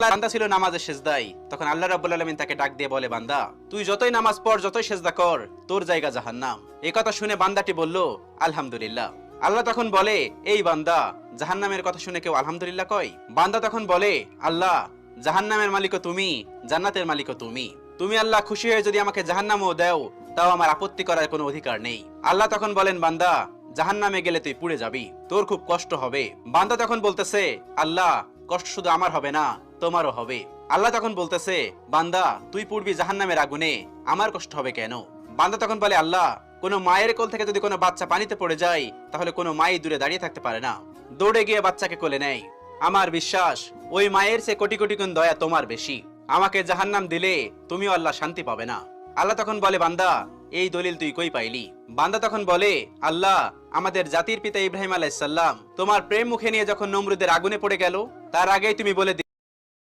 বান্দা ছিল নামাজের সেজদায়, তখন আল্লাহ রাব্বুল আলামিন তাকে ডাক দিয়ে বলে, বান্দা তুই যতই নামাজ পড়, যতই সেজদা কর, তোর জায়গা জাহান্নাম। এই কথা শুনে বান্দাটি বলল, আলহামদুলিল্লাহ। আল্লাহ তখন বলে, এই বান্দা, জাহান্নামের কথা শুনে কেউ আলহামদুলিল্লাহ কয়? বান্দা তখন বলে, আল্লাহ, জাহান্নামের মালিকও তুমি, জান্নাতের মালিকও তুমি। তুমি আল্লাহ খুশি হয়ে যদি আমাকে জাহান্নামও দাও, তাও আমার আপত্তি করার কোনো অধিকার নেই। আল্লাহ তখন বলেন, বান্দা, জাহান্নামে গেলে তুই পুড়ে যাবি, তোর খুব কষ্ট হবে। বান্দা তখন বলতেছে, আল্লাহ, কষ্ট শুধু আমার হবে না, তোমারও হবে। আল্লাহ তখন বলতেছে, বান্দা, তুই পুড়বি জাহান্নামের আগুনে, আমার কষ্ট হবে কেন? বান্দা তখন বলে, আল্লাহ, কোনো মায়ের কোল থেকে যদি কোনো বাচ্চা পানিতে পড়ে যায়, তাহলে কোনো মাই দূরে দাঁড়িয়ে থাকতে পারে না, দৌড়ে গিয়ে বাচ্চাকে কোলে নেয়। আমার বিশ্বাস ওই মায়ের চেয়ে কোটি কোটি গুণ দয়া তোমার বেশি। আমাকে জাহান্নাম দিলে তুমিও আল্লাহ শান্তি পাবে না। আল্লাহ তখন বলে, বান্দা, এই দলিল তুই কই পাইলি? বান্দা তখন বলে, আল্লাহ, আমাদের জাতির পিতা ইব্রাহিম আলাইহিস সালাম তোমার প্রেম মুখে নিয়ে যখন নমরুদের আগুনে পড়ে গেল, তার আগেই তুমি বলে